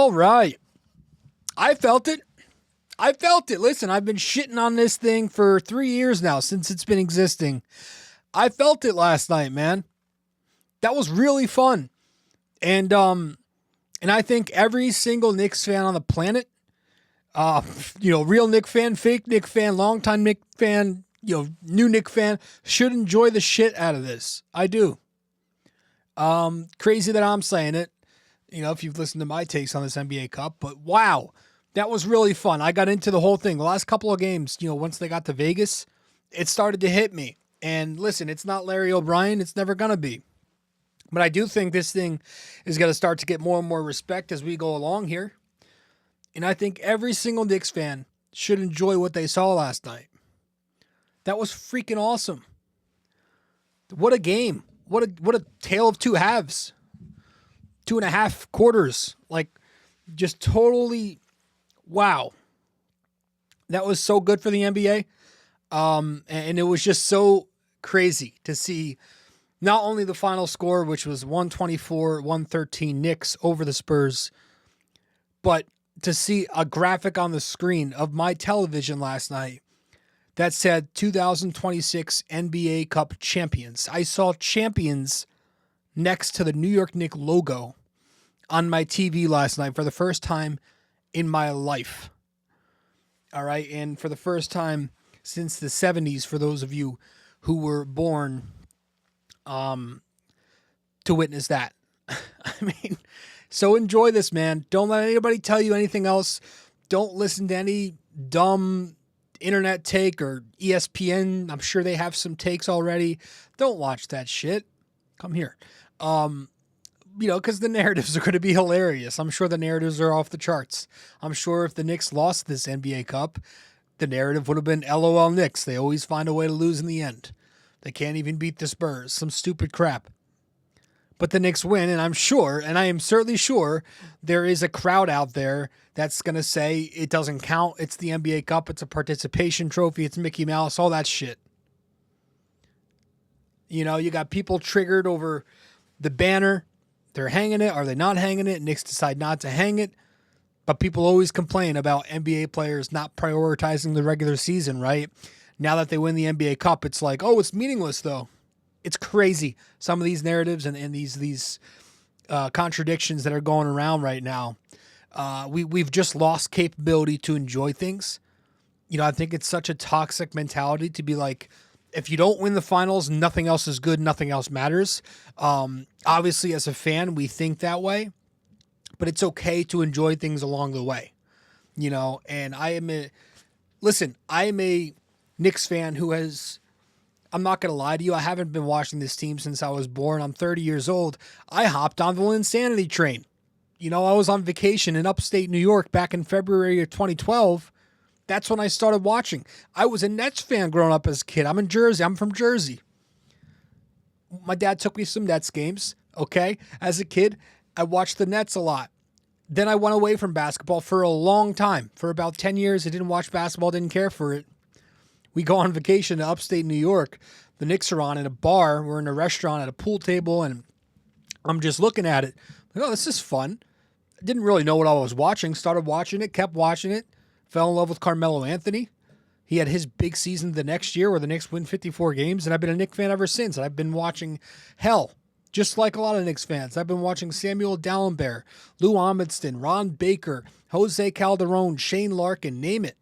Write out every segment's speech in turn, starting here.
All right. I felt it. Listen, I've been shitting on this thing for 3 years now since it's been existing. I felt it last night, man. That was really fun. And I think every single Knicks fan on the planet, real Knick fan, fake Knick fan, longtime Knick fan, new Knick fan, should enjoy the shit out of this. I do. Crazy that I'm saying it, if you've listened to my takes on this NBA Cup, but wow, that was really fun. I got into the whole thing. The last couple of games, once they got to Vegas, it started to hit me. And listen, it's not Larry O'Brien. It's never going to be. But I do think this thing is going to start to get more and more respect as we go along here. And I think every single Knicks fan should enjoy what they saw last night. That was freaking awesome. What a game. What a tale of two halves. 2.5 quarters. Just totally, wow. That was so good for the NBA. And it was just so crazy to see not only the final score, which was 124-113 Knicks over the Spurs, but to see a graphic on the screen of my television last night that said 2026 NBA Cup champions. I saw champions next to the New York Knicks logo on my TV last night for the first time in my life. All right. And for the first time since the 70s, for those of you who were born to witness that. So enjoy this, man. Don't let anybody tell you anything else. Don't listen to any dumb internet take or ESPN. I'm sure they have some takes already. Don't watch that shit. Come here. Because the narratives are going to be hilarious. I'm sure the narratives are off the charts. I'm sure if the Knicks lost this NBA Cup, the narrative would have been LOL Knicks. They always find a way to lose in the end. They can't even beat the Spurs. Some stupid crap. But the Knicks win, and I'm sure, and I am certainly sure, there is a crowd out there that's going to say it doesn't count. It's the NBA Cup. It's a participation trophy. It's Mickey Mouse, all that shit. You got people triggered over the banner. They're hanging it. Are they not hanging it? Knicks decide not to hang it. But people always complain about NBA players not prioritizing the regular season, right? Now that they win the NBA Cup, it's like, oh, it's meaningless, though. It's crazy. Some of these narratives and these contradictions that are going around right now. We've just lost capability to enjoy things. I think it's such a toxic mentality to be like, if you don't win the finals, nothing else is good, nothing else matters. Obviously, as a fan, we think that way. But it's okay to enjoy things along the way. And I am a Knicks fan who has, I'm not going to lie to you, I haven't been watching this team since I was born. I'm 30 years old. I hopped on the insanity train. I was on vacation in upstate New York back in February of 2012. That's when I started watching. I was a Nets fan growing up as a kid. I'm in Jersey. I'm from Jersey. My dad took me some Nets games, okay? As a kid, I watched the Nets a lot. Then I went away from basketball for a long time. For about 10 years, I didn't watch basketball, didn't care for it. We go on vacation to upstate New York. The Knicks are on in a bar. We're in a restaurant at a pool table, and I'm just looking at it. Like, oh, this is fun. I didn't really know what I was watching. Started watching it, kept watching it. Fell in love with Carmelo Anthony. He had his big season the next year where the Knicks win 54 games, and I've been a Knicks fan ever since. I've been watching just like a lot of Knicks fans. I've been watching Samuel Dalembert, Lou Amundsen, Ron Baker, Jose Calderon, Shane Larkin, name it.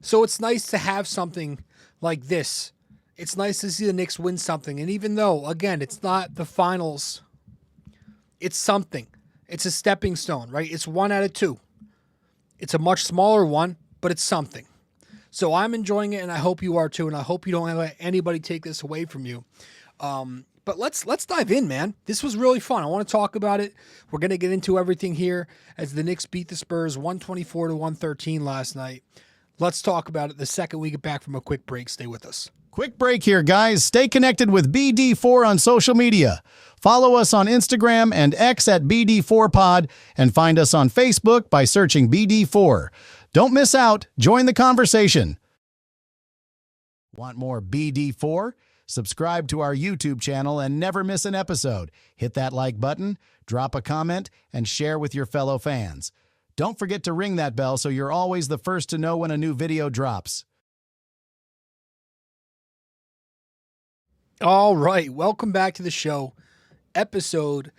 So it's nice to have something like this. It's nice to see the Knicks win something. And even though, again, it's not the finals, it's something. It's a stepping stone, right? It's 1 out of 2. It's a much smaller one, but it's something. So I'm enjoying it, and I hope you are too, and I hope you don't let anybody take this away from you. But let's dive in, man. This was really fun. I want to talk about it. We're going to get into everything here as the Knicks beat the Spurs 124-113 last night. Let's talk about it the second we get back from a quick break. Stay with us. Quick break here, guys. Stay connected with BD4 on social media. Follow us on Instagram and X at BD4Pod, and find us on Facebook by searching BD4. Don't miss out. Join the conversation. Want more BD4? Subscribe to our YouTube channel and never miss an episode. Hit that like button, drop a comment, and share with your fellow fans. Don't forget to ring that bell so you're always the first to know when a new video drops. All right, welcome back to the show, episode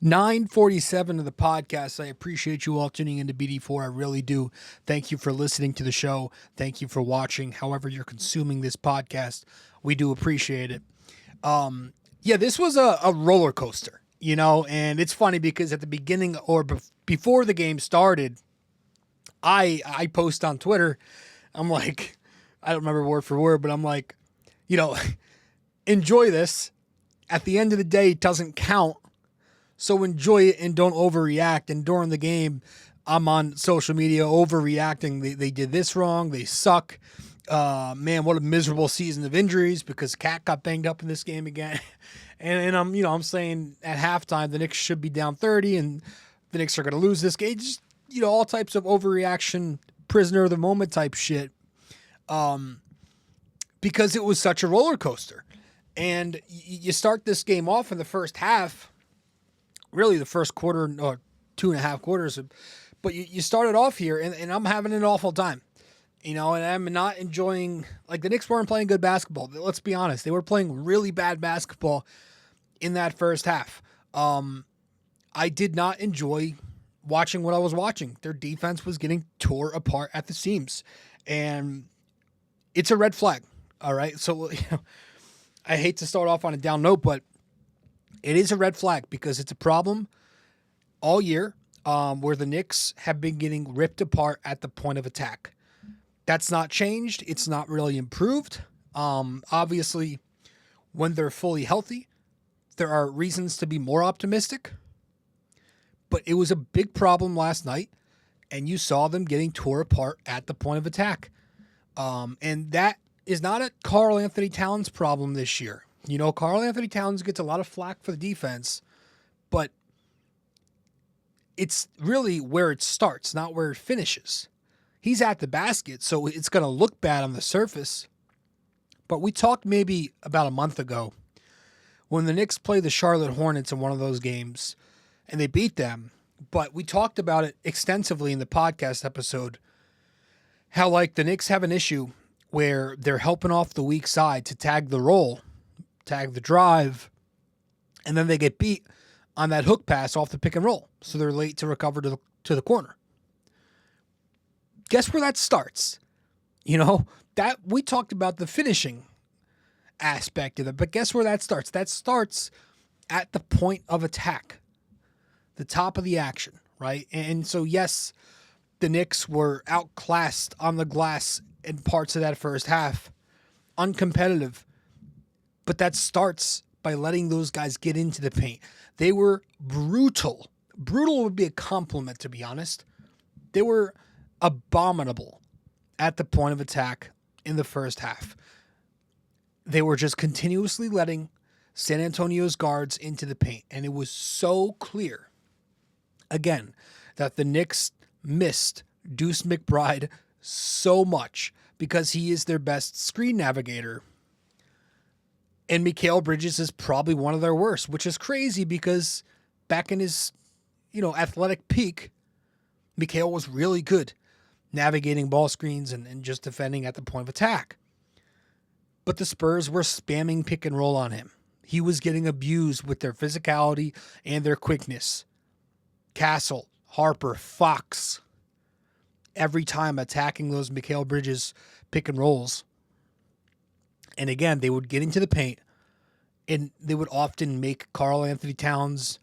947 of the podcast. I appreciate you all tuning into BD4. I really do. Thank you for listening to the show. Thank you for watching. However you're consuming this podcast, we do appreciate it. This was a roller coaster, and it's funny because at the beginning or before the game started, I post on Twitter. I'm like, I don't remember word for word, but I'm like, enjoy this. At the end of the day, it doesn't count. So enjoy it and don't overreact. And during the game, I'm on social media overreacting. They did this wrong. They suck. Man, what a miserable season of injuries because Cat got banged up in this game again. and I'm saying at halftime the Knicks should be down 30 and the Knicks are going to lose this game. Just, all types of overreaction, prisoner of the moment type shit. Because it was such a roller coaster. And you start this game off in the first half. Really the first quarter or 2.5 quarters, but you started off here and I'm having an awful time, and I'm not enjoying, like the Knicks weren't playing good basketball. Let's be honest. They were playing really bad basketball in that first half. I did not enjoy watching what I was watching. Their defense was getting tore apart at the seams and it's a red flag. All right. So, I hate to start off on a down note, but it is a red flag because it's a problem all year where the Knicks have been getting ripped apart at the point of attack. That's not changed. It's not really improved. Obviously, when they're fully healthy, there are reasons to be more optimistic. But it was a big problem last night, and you saw them getting tore apart at the point of attack. And that is not a Karl Anthony Towns problem this year. Karl Anthony Towns gets a lot of flack for the defense, but it's really where it starts, not where it finishes. He's at the basket, so it's going to look bad on the surface. But we talked maybe about a month ago when the Knicks played the Charlotte Hornets in one of those games, and they beat them. But we talked about it extensively in the podcast episode, how the Knicks have an issue where they're helping off the weak side to tag the roll, tag the drive, and then they get beat on that hook pass off the pick and roll. So they're late to recover to the corner. Guess where that starts? That we talked about the finishing aspect of it, but guess where that starts? That starts at the point of attack, the top of the action, right? And so, yes, the Knicks were outclassed on the glass in parts of that first half, uncompetitive. But that starts by letting those guys get into the paint. They were brutal. Brutal would be a compliment, to be honest. They were abominable at the point of attack in the first half. They were just continuously letting San Antonio's guards into the paint. And it was so clear, again, that the Knicks missed Deuce McBride so much because he is their best screen navigator. And Mikal Bridges is probably one of their worst, which is crazy because back in his, athletic peak, Mikal was really good navigating ball screens and just defending at the point of attack. But the Spurs were spamming pick and roll on him. He was getting abused with their physicality and their quickness. Castle, Harper, Fox, every time attacking those Mikal Bridges pick and rolls. And again, they would get into the paint and they would often make Karl Anthony Towns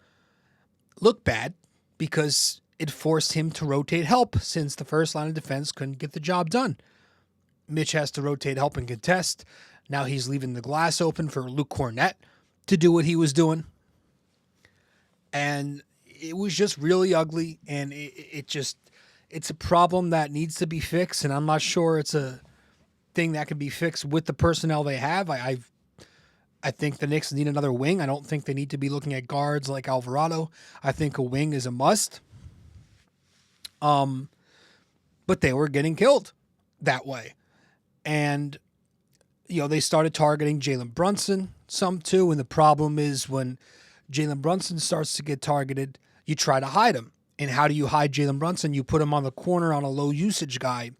look bad because it forced him to rotate help since the first line of defense couldn't get the job done. Mitch has to rotate help and contest. Now he's leaving the glass open for Luke Cornett to do what he was doing. And it was just really ugly, and it's a problem that needs to be fixed, and I'm not sure it's a thing that can be fixed with the personnel they have. I think the Knicks need another wing. I don't think they need to be looking at guards like Alvarado. I think a wing is a must. But they were getting killed that way. And They started targeting Jalen Brunson some too. And the problem is when Jalen Brunson starts to get targeted, you try to hide him. And how do you hide Jalen Brunson? You put him on the corner on a low usage guy.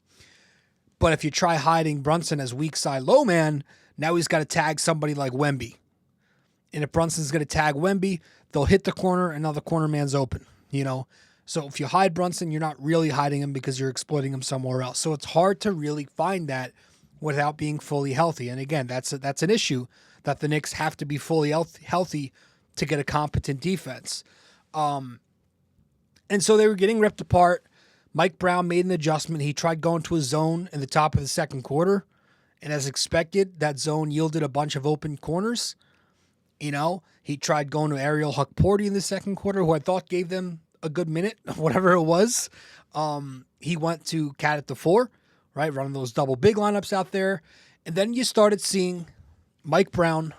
But if you try hiding Brunson as weak side low man, now he's got to tag somebody like Wemby. And if Brunson's going to tag Wemby, they'll hit the corner and now the corner man's open, So if you hide Brunson, you're not really hiding him because you're exploiting him somewhere else. So it's hard to really find that without being fully healthy. And again, that's an issue that the Knicks have to be fully healthy to get a competent defense. And so they were getting ripped apart. Mike Brown made an adjustment. He tried going to a zone in the top of the second quarter. And as expected, that zone yielded a bunch of open corners. He tried going to Ariel Hukporti in the second quarter, who I thought gave them a good minute, whatever it was. He went to Cat at the 4, right? Running those double big lineups out there. And then you started seeing Mike Brown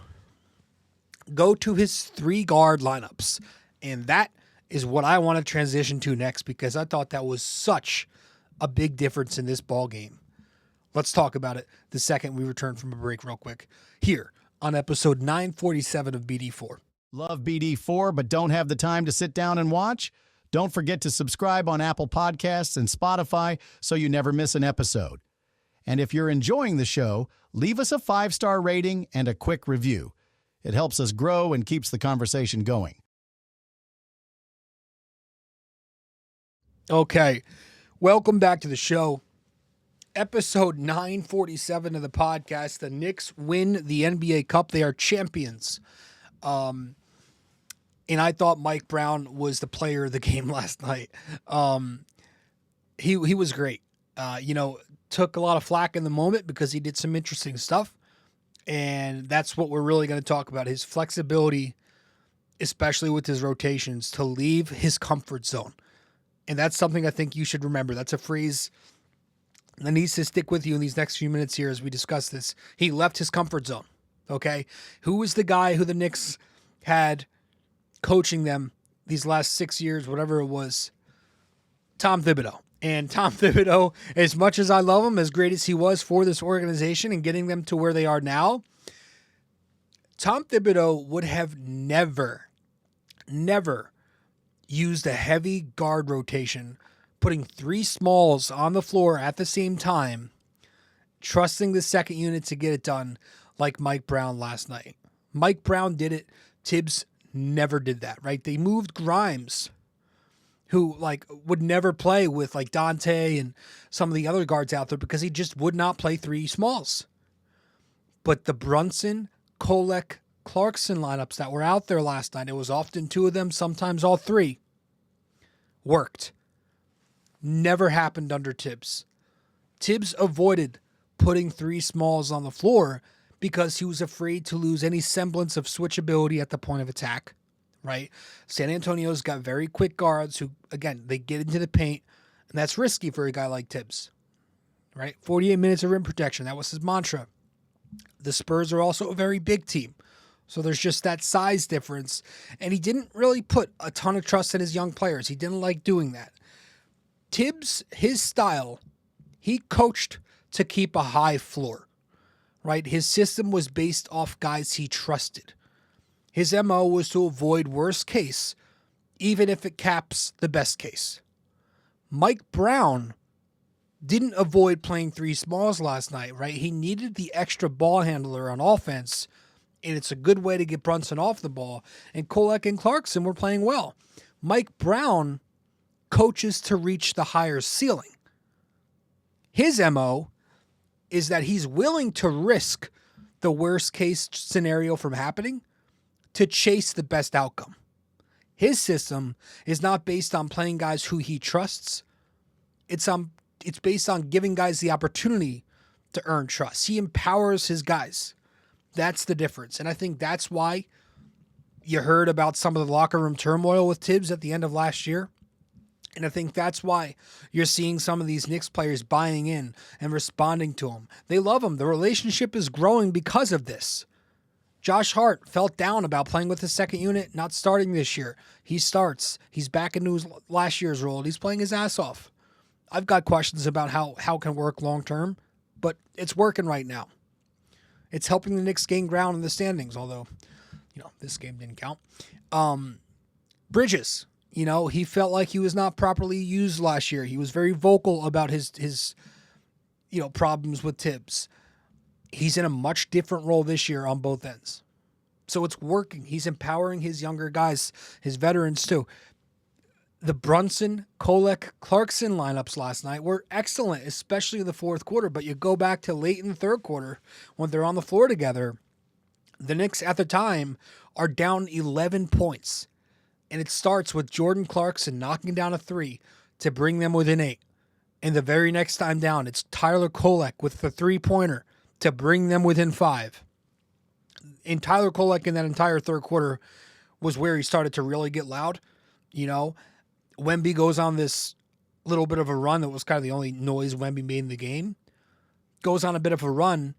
go to his 3 guard lineups. And that is what I want to transition to next because I thought that was such a big difference in this ball game. Let's talk about it the second we return from a break real quick here on episode 947 of BD4. Love BD4 but don't have the time to sit down and watch? Don't forget to subscribe on Apple Podcasts and Spotify so you never miss an episode. And if you're enjoying the show, leave us a 5-star rating and a quick review. It helps us grow and keeps the conversation going. Okay, welcome back to the show. Episode 947 of the podcast. The Knicks win the NBA Cup. They are champions. And I thought Mike Brown was the player of the game last night. He was great. Took a lot of flack in the moment because he did some interesting stuff. And that's what we're really going to talk about. His flexibility, especially with his rotations, to leave his comfort zone. And that's something I think you should remember. That's a phrase that needs to stick with you in these next few minutes here as we discuss this. He left his comfort zone, okay? Who was the guy who the Knicks had coaching them these last 6 years, whatever it was? Tom Thibodeau. And Tom Thibodeau, as much as I love him, as great as he was for this organization and getting them to where they are now, Tom Thibodeau would have never used a heavy guard rotation, putting 3 smalls on the floor at the same time, trusting the second unit to get it done like Mike Brown last night. Mike Brown did it. Tibbs never did that, right? They moved Grimes, who would never play with Dante and some of the other guards out there because he just would not play 3 smalls. But the Brunson, Kolek, Clarkson lineups that were out there last night, it was often 2 of them, sometimes all 3, worked. Never happened under Tibbs. Tibbs avoided putting 3 smalls on the floor because he was afraid to lose any semblance of switchability at the point of attack, right? San Antonio's got very quick guards who, again, they get into the paint, and that's risky for a guy like Tibbs, right? 48 minutes of rim protection, that was his mantra. The Spurs are also a very big team, so there's just that size difference, and he didn't really put a ton of trust in his young players. He didn't like doing that. Tibbs, his style, he coached to keep a high floor, right? His system was based off guys he trusted. His MO was to avoid worst case, even if it caps the best case. Mike Brown didn't avoid playing 3 smalls last night, right? He needed the extra ball handler on offense, and it's a good way to get Brunson off the ball. And Kolek and Clarkson were playing well. Mike Brown coaches to reach the higher ceiling. His MO is that he's willing to risk the worst case scenario from happening to chase the best outcome. His system is not based on playing guys who he trusts. It's based on giving guys the opportunity to earn trust. He empowers his guys. That's the difference. And I think that's why you heard about some of the locker room turmoil with Tibbs at the end of last year. And I think that's why you're seeing some of these Knicks players buying in and responding to him. They love him. The relationship is growing because of this. Josh Hart felt down about playing with the second unit, not starting this year. He starts. He's back into his last year's role. He's playing his ass off. I've got questions about how it can work long term, but it's working right now. It's helping the Knicks gain ground in the standings, although, this game didn't count. Bridges, he felt like he was not properly used last year. He was very vocal about his problems with Tibbs. He's in a much different role this year on both ends. So it's working. He's empowering his younger guys, his veterans too. The Brunson, Kolek, Clarkson lineups last night were excellent, especially in the fourth quarter. But you go back to late in the third quarter when they're on the floor together, the Knicks at the time are down 11 points. And it starts with Jordan Clarkson knocking down a three to bring them within 8. And the very next time down, it's Tyler Kolek with the three-pointer to bring them within 5. And Tyler Kolek in that entire third quarter was where he started to really get loud. Wemby goes on this little bit of a run that was kind of the only noise Wemby made in the game. Goes on a bit of a run.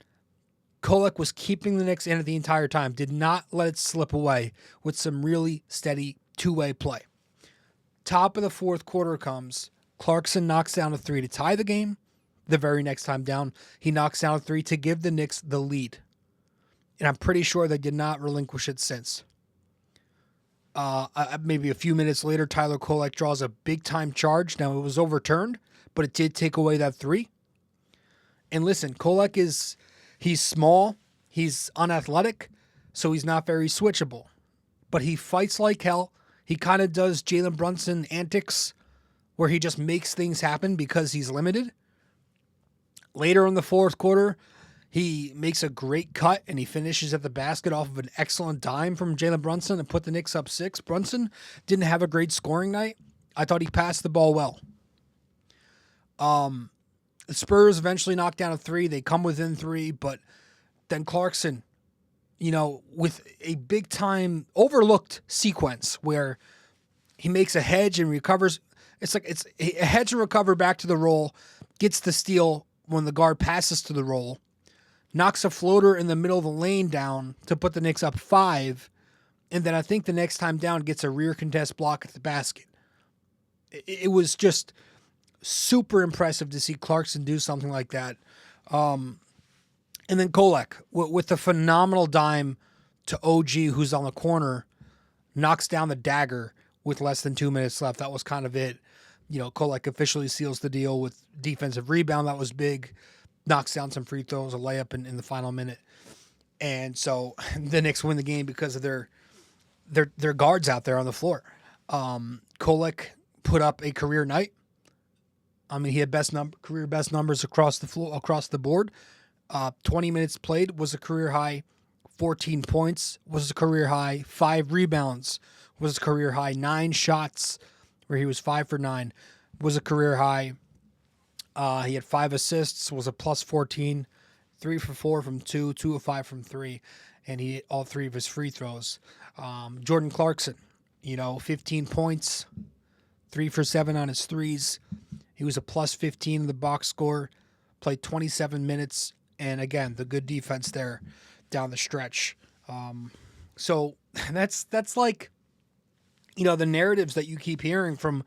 Kolek was keeping the Knicks in it the entire time. Did not let it slip away with some really steady two-way play. Top of the fourth quarter comes. Clarkson knocks down a 3 to tie the game. The very next time down, he knocks down a 3 to give the Knicks the lead. And I'm pretty sure they did not relinquish it since. Maybe a few minutes later, Tyler Kolek draws a big-time charge. Now, it was overturned, but it did take away that 3. And listen, Kolek he's small, he's unathletic, so he's not very switchable. But he fights like hell. He kind of does Jalen Brunson antics where he just makes things happen because he's limited. Later in the fourth quarter, he makes a great cut and he finishes at the basket off of an excellent dime from Jalen Brunson and put the Knicks up 6. Brunson didn't have a great scoring night. I thought he passed the ball well. The Spurs eventually knock down a 3. They come within 3, but then Clarkson, with a big time overlooked sequence where he makes a hedge and recovers. It's a hedge and recover back to the roll, gets the steal when the guard passes to the roll, knocks a floater in the middle of the lane down to put the Knicks up 5, and then I think the next time down gets a rear contest block at the basket. It was just super impressive to see Clarkson do something like that. And then Kolek, with the phenomenal dime to OG, who's on the corner, knocks down the dagger with less than 2 minutes left. That was kind of it. Kolek officially seals the deal with defensive rebound. That was big. Knocks down some free throws, a layup in the final minute. And so the Knicks win the game because of their guards out there on the floor. Kolek put up a career night. I mean, he had career best numbers across the board. 20 minutes played was a career high. 14 points was a career high. 5 rebounds was a career high. 9 shots, where he was 5 for 9, was a career high. He had 5 assists, was a plus 14. 3 for 4 from 2, 2 of 5 from 3, and he hit all 3 of his free throws. Jordan Clarkson, 15 points, 3 for 7 on his threes. He was a plus 15 in the box score, played 27 minutes, and again, the good defense there down the stretch. So that's like, the narratives that you keep hearing from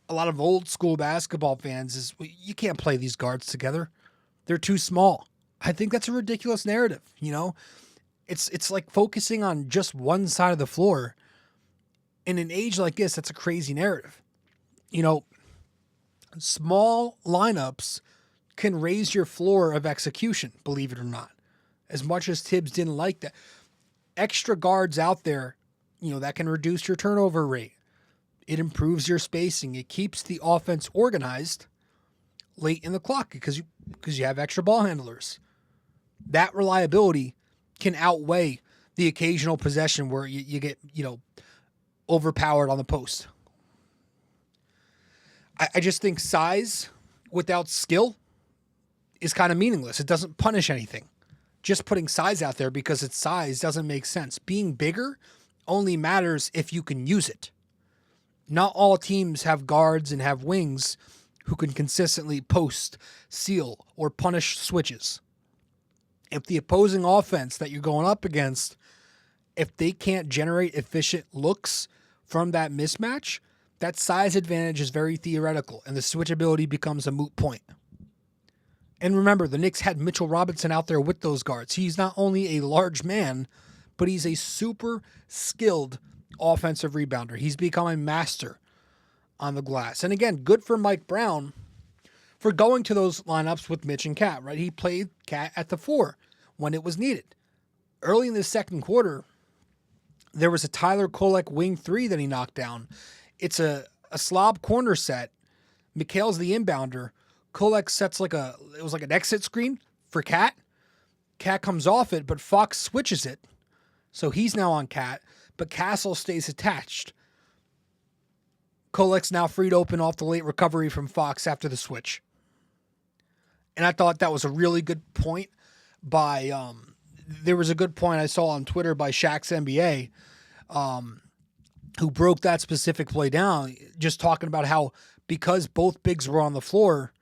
a lot of old school basketball fans is, you can't play these guards together. They're too small. I think that's a ridiculous narrative. It's like focusing on just one side of the floor. In an age like this, that's a crazy narrative. Small lineups can raise your floor of execution, believe it or not. As much as Tibbs didn't like that. Extra guards out there, that can reduce your turnover rate. It improves your spacing. It keeps the offense organized late in the clock because you have extra ball handlers. That reliability can outweigh the occasional possession where you get, overpowered on the post. I just think size without skill is kind of meaningless. It doesn't punish anything. Just putting size out there because it's size doesn't make sense. Being bigger only matters if you can use it. Not all teams have guards and have wings who can consistently post, seal, or punish switches. If the opposing offense that you're going up against, if they can't generate efficient looks from that mismatch, that size advantage is very theoretical, and the switchability becomes a moot point. And remember, the Knicks had Mitchell Robinson out there with those guards. He's not only a large man, but he's a super skilled offensive rebounder. He's become a master on the glass. And again, good for Mike Brown for going to those lineups with Mitch and Cat, right? He played Cat at the 4 when it was needed. Early in the second quarter, there was a Tyler Kolek wing 3 that he knocked down. It's a slob corner set. Mikhail's the inbounder. Kolek sets it was like an exit screen for Cat. Cat comes off it, but Fox switches it. So he's now on Cat, but Castle stays attached. Kolek's now freed open off the late recovery from Fox after the switch. And I thought that was a really good point by, there was a good point I saw on Twitter by Shaq's NBA, who broke that specific play down, just talking about how because both bigs were on the floor,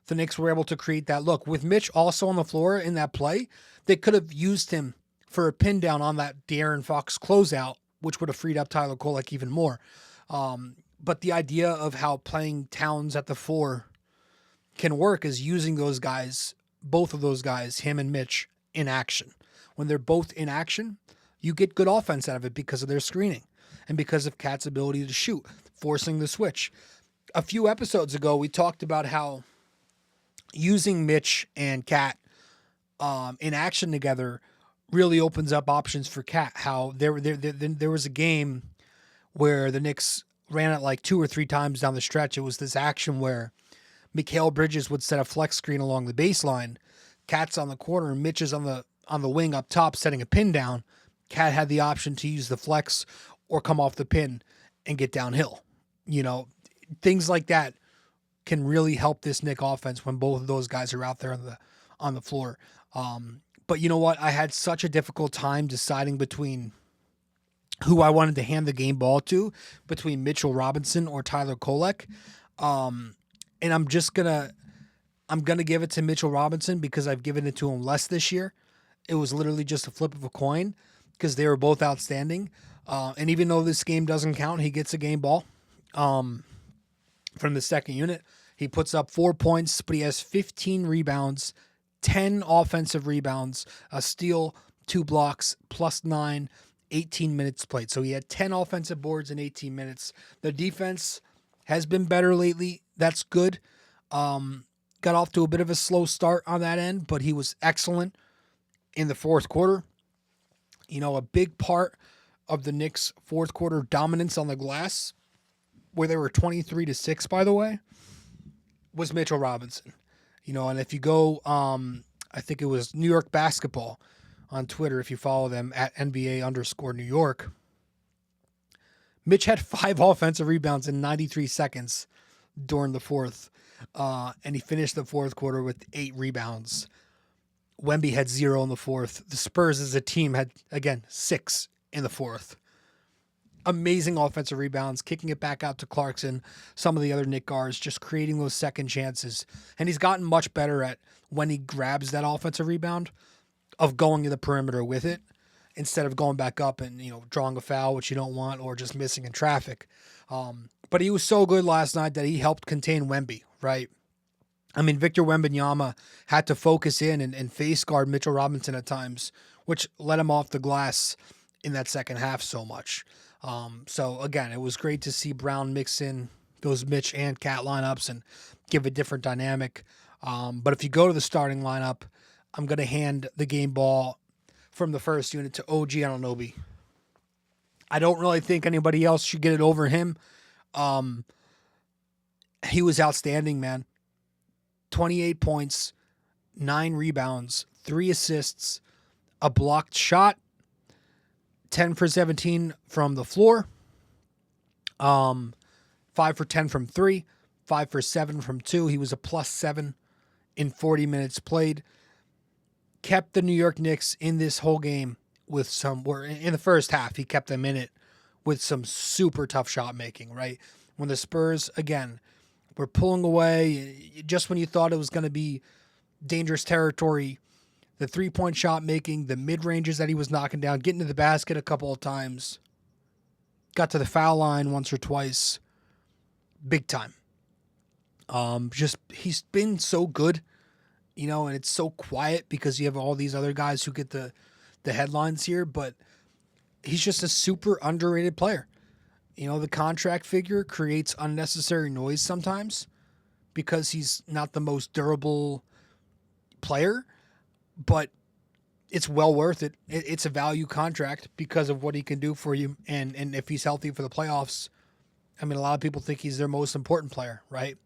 the Knicks were able to create that look. With Mitch also on the floor in that play, they could have used him for a pin down on that De'Aaron Fox closeout, which would have freed up Tyler Kolek even more. But the idea of how playing Towns at the 4 can work is using those guys, both of those guys, him and Mitch, in action. When they're both in action, you get good offense out of it because of their screening and because of Cat's ability to shoot, forcing the switch. A few episodes ago, we talked about how using Mitch and Cat in action together really opens up options for Cat. How there was a game where the Knicks ran it like 2 or 3 times down the stretch. It was this action where Mikal Bridges would set a flex screen along the baseline. Cat's on the corner and Mitch is on the wing up top setting a pin down. Cat had the option to use the flex or come off the pin and get downhill. You know, things like that can really help this Knick offense when both of those guys are out there on the floor. But you know what? I had such a difficult time deciding between who I wanted to hand the game ball to, between Mitchell Robinson or Tyler Kolek. And I'm gonna give it to Mitchell Robinson because I've given it to him less this year. It was literally just a flip of a coin because they were both outstanding. And even though this game doesn't count, he gets a game ball from the second unit. He puts up 4 points, but he has 15 rebounds, 10 offensive rebounds, a steal, 2 blocks, +9, 18 minutes played. So he had 10 offensive boards in 18 minutes. The defense has been better lately. That's good. Got off to a bit of a slow start on that end, but he was excellent in the fourth quarter. You know, a big part of the Knicks' fourth quarter dominance on the glass, where they were 23-6, by the way, was Mitchell Robinson. You know, and if you go, I think it was New York Basketball on Twitter, if you follow them at NBA_New York, Mitch had 5 offensive rebounds in 93 seconds during the fourth, and he finished the fourth quarter with 8 rebounds. Wemby had 0 in the fourth. The Spurs as a team had, again, 6 in the fourth. Amazing offensive rebounds, kicking it back out to Clarkson, some of the other Knick guards, just creating those second chances. And he's gotten much better at, when he grabs that offensive rebound, of going to the perimeter with it instead of going back up and, you know, drawing a foul, which you don't want, or just missing in traffic. But he was so good last night that he helped contain Wemby, right? I mean, Victor Wembanyama had to focus in and face guard Mitchell Robinson at times, which let him off the glass in that second half so much. So again, it was great to see Brown mix in those Mitch and Cat lineups and give a different dynamic. But if you go to the starting lineup, I'm going to hand the game ball from the first unit to OG Anunoby. I don't really think anybody else should get it over him. He was outstanding, man. 28 points, 9 rebounds, 3 assists, a blocked shot, 10 for 17 from the floor, 5 for 10 from 3, 5 for 7 from 2. He was a +7 in 40 minutes played. Kept the New York Knicks in this whole game with in the first half, he kept them in it with some super tough shot making, right? When the Spurs, again, were pulling away, just when you thought it was going to be dangerous territory, the 3-point shot making, the mid-ranges that he was knocking down, getting to the basket a couple of times, got to the foul line once or twice, big time. He's been so good and it's so quiet because you have all these other guys who get the headlines here, but he's just a super underrated player. The contract figure creates unnecessary noise sometimes because he's not the most durable player, but it's well worth it. It's a value contract because of what he can do for you. And if he's healthy for the playoffs, I mean, a lot of people think he's their most important player, right?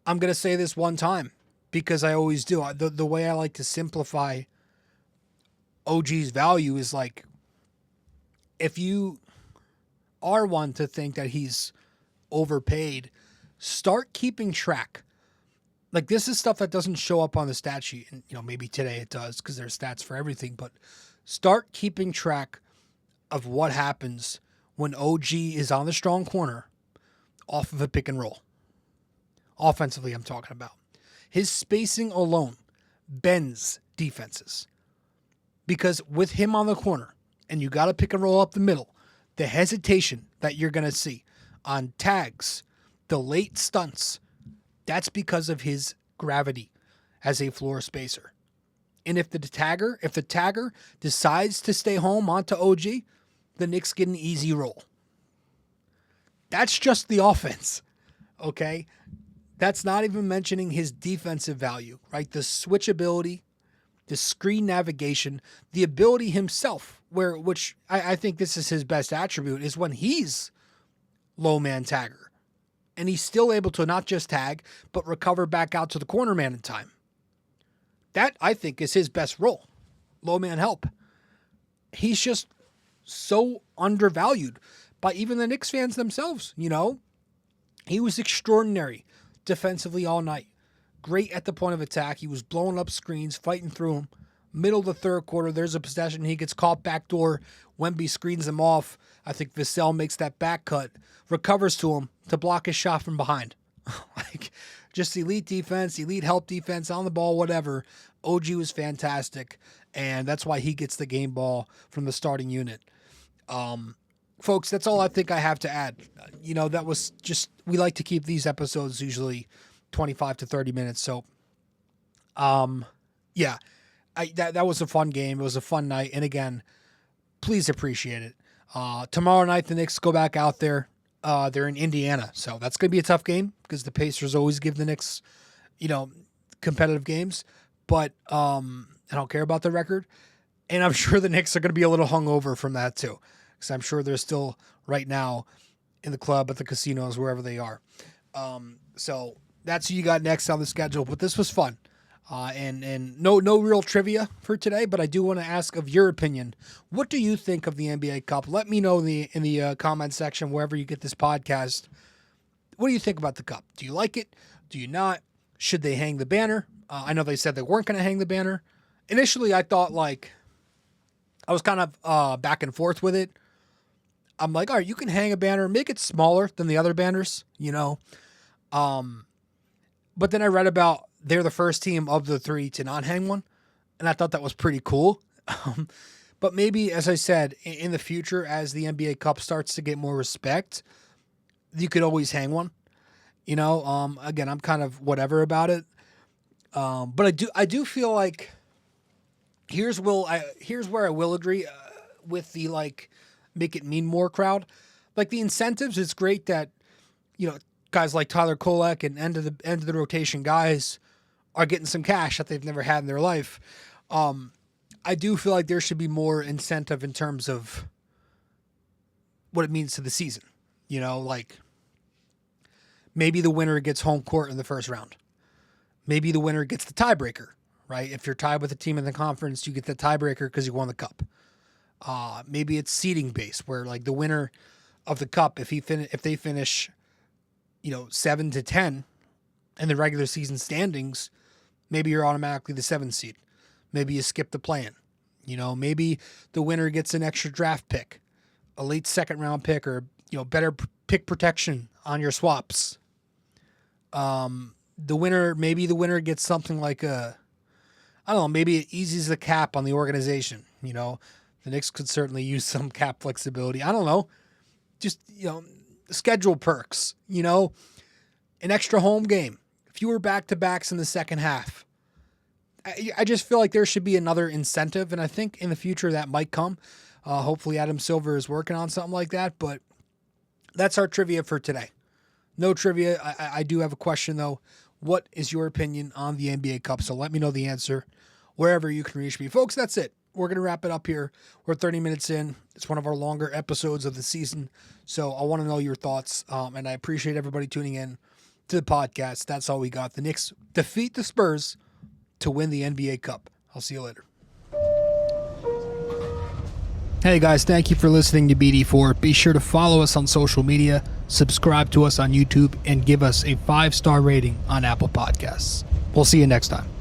I'm going to say this one time because I always do. The way I like to simplify OG's value is like, if you are one to think that he's overpaid, start keeping track. Like, this is stuff that doesn't show up on the stat sheet. And, maybe today it does because there's stats for everything. But start keeping track of what happens when OG is on the strong corner off of a pick and roll. Offensively, I'm talking about. His spacing alone bends defenses. Because with him on the corner, and you got to pick and roll up the middle, the hesitation that you're going to see on tags, the late stunts, that's because of his gravity as a floor spacer. And if the tagger decides to stay home onto OG, the Knicks get an easy roll. That's just the offense, okay? That's not even mentioning his defensive value, right? The switchability, the screen navigation, the ability himself, which I think this is his best attribute, is when he's low man tagger. And he's still able to not just tag, but recover back out to the corner man in time. That, I think, is his best role. Low man help. He's just so undervalued by even the Knicks fans themselves, He was extraordinary defensively all night. Great at the point of attack. He was blowing up screens, fighting through them. Middle of the third quarter, there's a possession. He gets caught backdoor. Wemby screens him off. I think Vassell makes that back cut, recovers to him to block his shot from behind. Just elite defense, elite help defense, on the ball, whatever. OG was fantastic, and that's why he gets the game ball from the starting unit. Folks, that's all I think I have to add. That was just, we like to keep these episodes usually 25 to 30 minutes. So, yeah, that was a fun game. It was a fun night. And again, please appreciate it. Tomorrow night, the Knicks go back out there. They're in Indiana. So that's going to be a tough game because the Pacers always give the Knicks, competitive games. But I don't care about the record. And I'm sure the Knicks are going to be a little hungover from that too. Because I'm sure they're still right now in the club, at the casinos, wherever they are. So that's who you got next on the schedule. But this was fun. And no real trivia for today, but I do want to ask of your opinion. What do you think of the NBA Cup? Let me know in the comment section, wherever you get this podcast. What do you think about the Cup? Do you like it? Do you not? Should they hang the banner? I know they said they weren't going to hang the banner. Initially, I thought I was kind of back and forth with it. I'm like, all right, you can hang a banner, make it smaller than the other banners, But then I read about they're the first team of the three to not hang one, and I thought that was pretty cool. But maybe, as I said, in the future, as the NBA Cup starts to get more respect, you could always hang one. Again, I'm kind of whatever about it. But I do feel like here's where I will agree with the make it mean more crowd. Like the incentives, it's great that guys like Tyler Kolek and end of the rotation guys are getting some cash that they've never had in their life. I do feel like there should be more incentive in terms of what it means to the season. Maybe the winner gets home court in the first round. Maybe the winner gets the tiebreaker, right? If you're tied with a team in the conference, you get the tiebreaker because you won the cup. Maybe it's seeding based, where the winner of the cup, if they finish 7-10 in the regular season standings, maybe you're automatically the 7th seed. Maybe you skip the play-in. Maybe the winner gets an extra draft pick, a late second round pick, or better pick protection on your swaps. Maybe the winner gets something like maybe it eases the cap on the organization. The Knicks could certainly use some cap flexibility. I don't know. Just, schedule perks, an extra home game fewer back-to-backs in the second half. I just feel like there should be another incentive, and I think in the future that might come. Hopefully Adam Silver is working on something like that, but that's our trivia for today. No trivia. I do have a question, though. What is your opinion on the NBA Cup? So let me know the answer wherever you can reach me. Folks, that's it. We're going to wrap it up here. We're 30 minutes in. It's one of our longer episodes of the season, so I want to know your thoughts, and I appreciate everybody tuning in to the podcast. That's all we got. The Knicks defeat the Spurs to win the NBA Cup. I'll see you later. Hey guys, thank you for listening to BD4. Be sure to follow us on social media, subscribe to us on YouTube, and give us a 5-star rating on Apple Podcasts. We'll see you next time.